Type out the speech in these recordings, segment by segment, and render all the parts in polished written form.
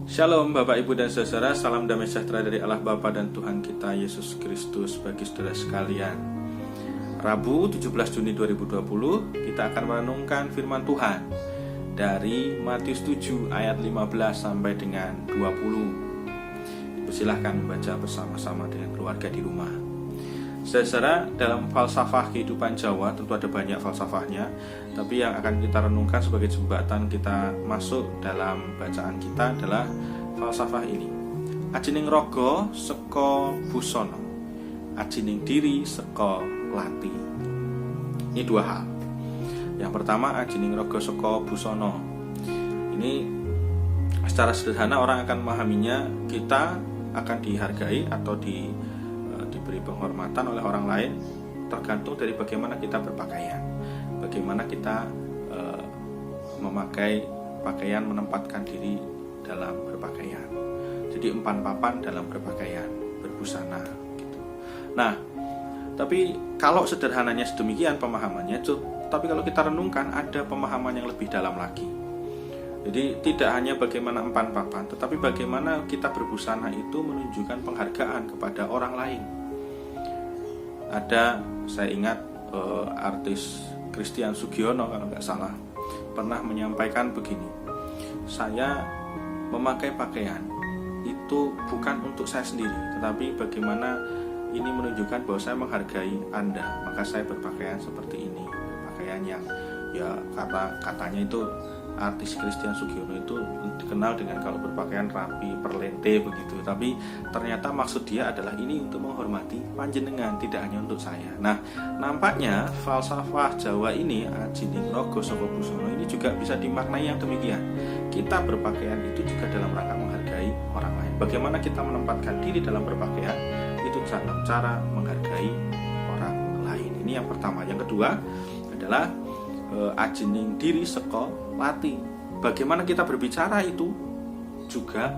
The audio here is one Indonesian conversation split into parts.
Shalom Bapak Ibu dan Saudara, salam damai sejahtera dari Allah Bapa dan Tuhan kita Yesus Kristus bagi saudara sekalian. Rabu 17 Juni 2020 kita akan merenungkan firman Tuhan dari Matius 7 ayat 15 sampai dengan 20. Persilahkan membaca bersama-sama dengan keluarga di rumah. Saudara, dalam falsafah kehidupan Jawa tentu ada banyak falsafahnya, tapi yang akan kita renungkan sebagai jembatan kita masuk dalam bacaan kita adalah falsafah ini. Ajining rogo seko busono, ajining diri seko lati. Ini dua hal. Yang pertama, ajining rogo seko busono. Ini secara sederhana orang akan memahaminya, kita akan dihargai atau diberi penghormatan oleh orang lain tergantung dari bagaimana kita berpakaian, bagaimana kita memakai pakaian, menempatkan diri dalam berpakaian. Jadi empan papan dalam berpakaian, berbusana gitu. Nah, tapi kalau sederhananya sedemikian pemahamannya, tapi kalau kita renungkan ada pemahaman yang lebih dalam lagi. Jadi tidak hanya bagaimana empan papan, tetapi bagaimana kita berbusana itu menunjukkan penghargaan kepada orang lain. Ada, saya ingat artis Christian Sugiono kalau nggak salah pernah menyampaikan begini, saya memakai pakaian itu bukan untuk saya sendiri, tetapi bagaimana ini menunjukkan bahwa saya menghargai Anda, maka saya berpakaian seperti ini, pakaian yang ya katanya itu artis Christian Sugiono itu dikenal dengan kalau berpakaian rapi, perlete begitu. Tapi ternyata maksud dia adalah ini untuk menghormati panjenengan, tidak hanya untuk saya. Nah, nampaknya falsafah Jawa ini ajining rogo soko busono ini juga bisa dimaknai yang demikian. Kita berpakaian itu juga dalam rangka menghargai orang lain. Bagaimana kita menempatkan diri dalam berpakaian itu dalam cara menghargai orang lain. Ini yang pertama. Yang kedua adalah ajining diri seko lati. Bagaimana kita berbicara itu juga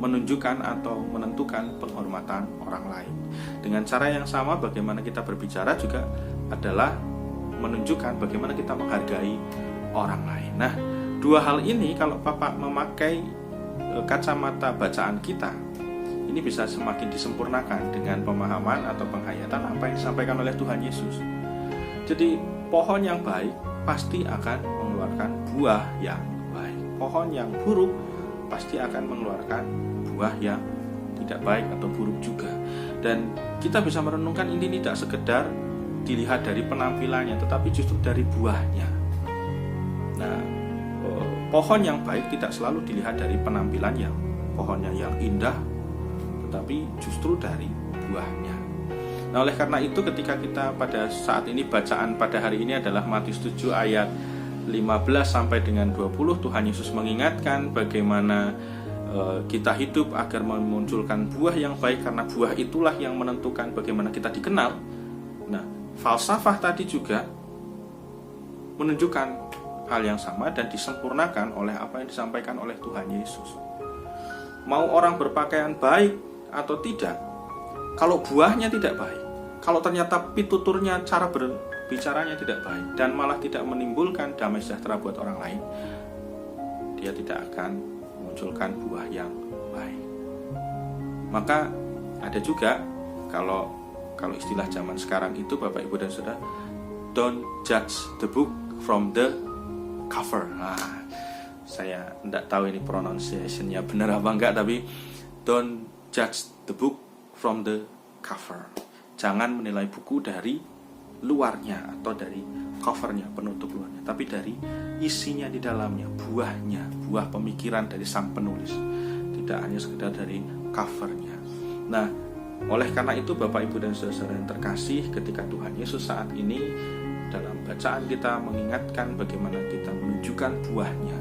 menunjukkan atau menentukan penghormatan orang lain. Dengan cara yang sama, bagaimana kita berbicara juga adalah menunjukkan bagaimana kita menghargai orang lain. Nah, dua hal ini kalau Bapak memakai kacamata bacaan kita, ini bisa semakin disempurnakan dengan pemahaman atau penghayatan apa yang disampaikan oleh Tuhan Yesus. Jadi pohon yang baik pasti akan mengeluarkan buah yang baik. Pohon yang buruk pasti akan mengeluarkan buah yang tidak baik atau buruk juga. Dan kita bisa merenungkan ini tidak sekedar dilihat dari penampilannya, tetapi justru dari buahnya. Nah, pohon yang baik tidak selalu dilihat dari penampilan yang pohonnya yang indah, tetapi justru dari buahnya. Nah, oleh karena itu ketika kita pada saat ini bacaan pada hari ini adalah Matius 7 ayat 15 sampai dengan 20, Tuhan Yesus mengingatkan bagaimana kita hidup agar memunculkan buah yang baik, karena buah itulah yang menentukan bagaimana kita dikenal. Nah, falsafah tadi juga menunjukkan hal yang sama dan disempurnakan oleh apa yang disampaikan oleh Tuhan Yesus. Mau orang berpakaian baik atau tidak, kalau buahnya tidak baik, kalau ternyata pituturnya, cara berbicaranya tidak baik, dan malah tidak menimbulkan damai sejahtera buat orang lain, dia tidak akan memunculkan buah yang baik. Maka ada juga, kalau istilah zaman sekarang itu Bapak Ibu dan Saudara, don't judge the book from the cover. Nah, saya tidak tahu ini pronunciation-nya benar apa enggak, tapi don't judge the book from the cover. Jangan menilai buku dari luarnya atau dari covernya, penutup luarnya, tapi dari isinya di dalamnya, buahnya, buah pemikiran dari sang penulis, tidak hanya sekedar dari covernya. Nah, oleh karena itu Bapak Ibu dan Saudara yang terkasih, ketika Tuhan Yesus saat ini dalam bacaan kita mengingatkan bagaimana kita menunjukkan buahnya,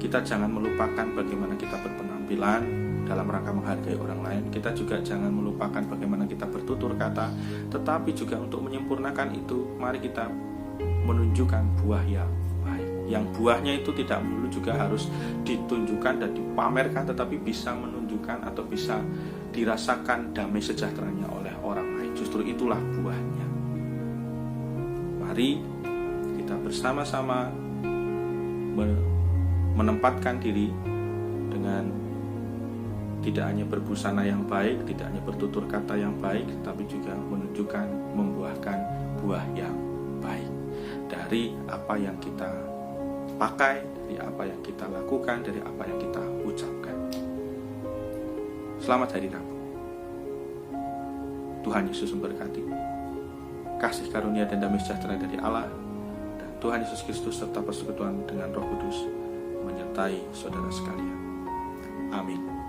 kita jangan melupakan bagaimana kita berpenampilan dalam rangka menghargai orang lain. Kita juga jangan melupakan bagaimana kita bertutur kata, tetapi juga untuk menyempurnakan itu, mari kita menunjukkan buah yang baik. Yang buahnya itu tidak perlu juga harus ditunjukkan dan dipamerkan, tetapi bisa menunjukkan atau bisa dirasakan damai sejahteranya oleh orang lain. Justru itulah buahnya. Mari kita bersama-sama menempatkan diri dengan tidak hanya berbusana yang baik, tidak hanya bertutur kata yang baik, tapi juga menunjukkan, membuahkan buah yang baik dari apa yang kita pakai, dari apa yang kita lakukan, dari apa yang kita ucapkan. Selamat Hari Rabu. Tuhan Yesus memberkati. Kasih karunia dan damai sejahtera dari Allah dan Tuhan Yesus Kristus serta persekutuan dengan Roh Kudus menyertai saudara sekalian. Amin.